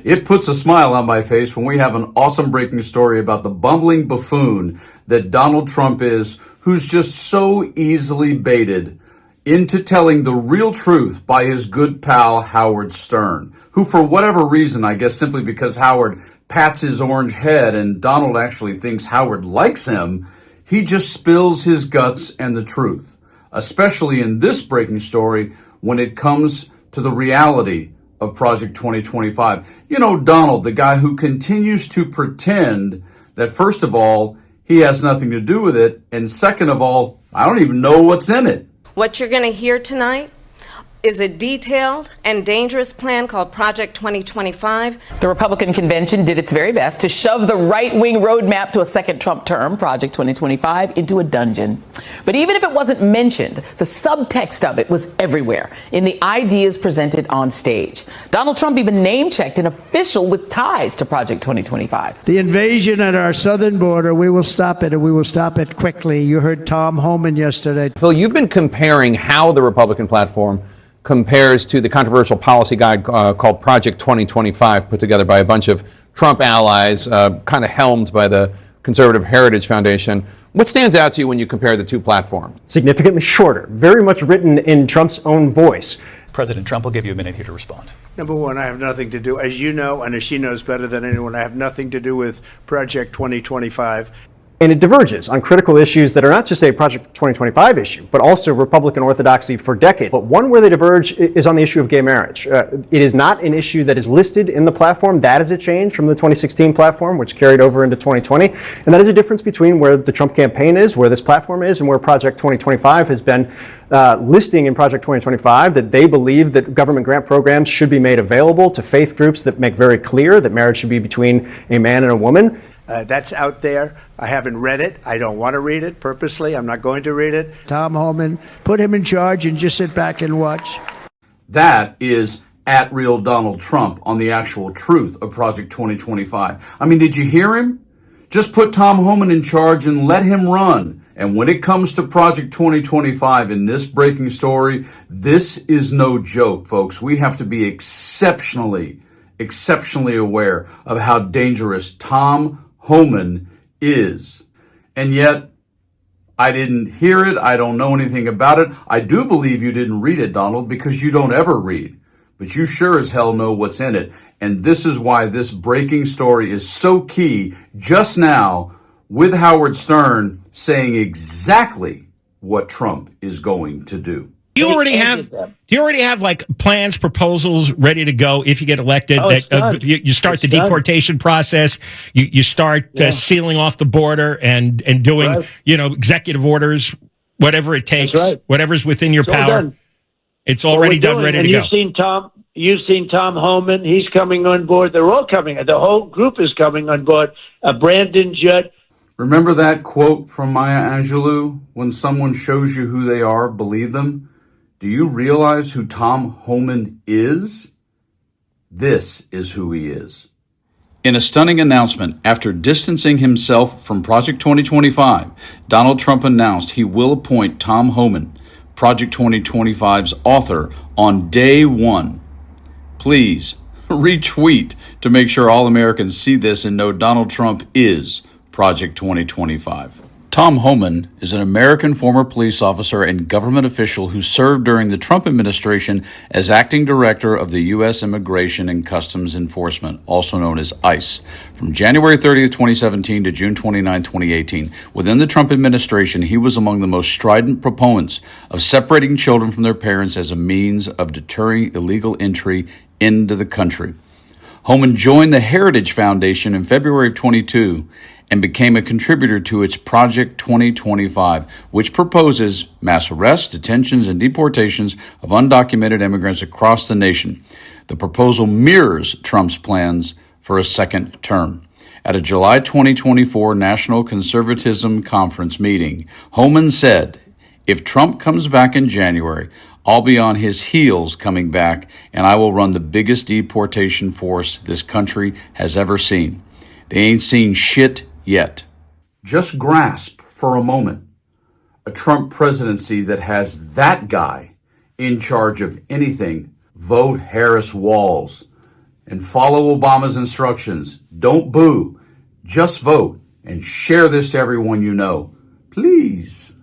It puts a smile on my face when we have an awesome breaking story about the bumbling buffoon that Donald Trump is, who's just so easily baited into telling the real truth by his good pal Howard Stern, who for whatever reason, I guess simply because Howard pats his orange head and Donald actually thinks Howard likes him, he just spills his guts and the truth, especially in this breaking story when it comes to the reality of Project 2025. You know, Donald, the guy who continues to pretend that, first of all, he has nothing to do with it, and second of all, I don't even know what's in it. What you're going to hear tonight is a detailed and dangerous plan called Project 2025. The Republican convention did its very best to shove the right-wing roadmap to a second Trump term, Project 2025, into a dungeon. But even if it wasn't mentioned, the subtext of it was everywhere in the ideas presented on stage. Donald Trump even name-checked an official with ties to Project 2025. The invasion at our southern border, we will stop it, and we will stop it quickly. You heard Tom Homan yesterday. Phil, you've been comparing how the Republican platform compares to the controversial policy guide called Project 2025, put together by a bunch of Trump allies, kind of helmed by the Conservative Heritage Foundation. What stands out to you when you compare the two platforms? Significantly shorter, very much written in Trump's own voice. President Trump will give you a minute here to respond. Number one, I have nothing to do, as you know, and as she knows better than anyone, I have nothing to do with Project 2025. And it diverges on critical issues that are not just a Project 2025 issue, but also Republican orthodoxy for decades. But one where they diverge is on the issue of gay marriage. It is not an issue that is listed in the platform. That is a change from the 2016 platform, which carried over into 2020. And that is a difference between where the Trump campaign is, where this platform is, and where Project 2025 has been listing in Project 2025 that they believe that government grant programs should be made available to faith groups that make very clear that marriage should be between a man and a woman. That's out there. I haven't read it. I don't want to read it purposely. I'm not going to read it. Tom Homan, put him in charge and just sit back and watch. That is at real Donald Trump on the actual truth of Project 2025. I mean, did you hear him? Just put Tom Homan in charge and let him run. And when it comes to Project 2025 in this breaking story, this is no joke, folks. We have to be exceptionally aware of how dangerous Tom Homan is. And yet, I didn't hear it. I don't know anything about it. I do believe you didn't read it, Donald, because you don't ever read. But you sure as hell know what's in it. And this is why this breaking story is so key just now, with Howard Stern saying exactly what Trump is going to do. Do you already have like plans, proposals ready to go if you get elected? You start the deportation process. You start sealing off the border and doing executive orders, whatever it takes, whatever's within your power. Done. It's already done, ready to go. You've seen Tom Homan. He's coming on board. They're all coming. The whole group is coming on board. Brandon Judd. Remember that quote from Maya Angelou? When someone shows you who they are, believe them. Do you realize who Tom Homan is? This is who he is. In a stunning announcement, after distancing himself from Project 2025, Donald Trump announced he will appoint Tom Homan, Project 2025's author, on day one. Please retweet to make sure all Americans see this and know Donald Trump is Project 2025. Tom Homan is an American former police officer and government official who served during the Trump administration as acting director of the U.S. Immigration and Customs Enforcement, also known as ICE, from January 30th, 2017 to June 29, 2018. Within the Trump administration, he was among the most strident proponents of separating children from their parents as a means of deterring illegal entry into the country. Homan joined the Heritage Foundation in February of 22 and became a contributor to its Project 2025, which proposes mass arrests, detentions, and deportations of undocumented immigrants across the nation. The proposal mirrors Trump's plans for a second term. At a July 2024 National Conservatism Conference meeting, Homan said, "If Trump comes back in January, I'll be on his heels coming back, and I will run the biggest deportation force this country has ever seen. They ain't seen shit yet." Just grasp for a moment a Trump presidency that has that guy in charge of anything. Vote Harris Walls. and follow Obama's instructions. Don't boo, just vote, and share this to everyone you know. Please.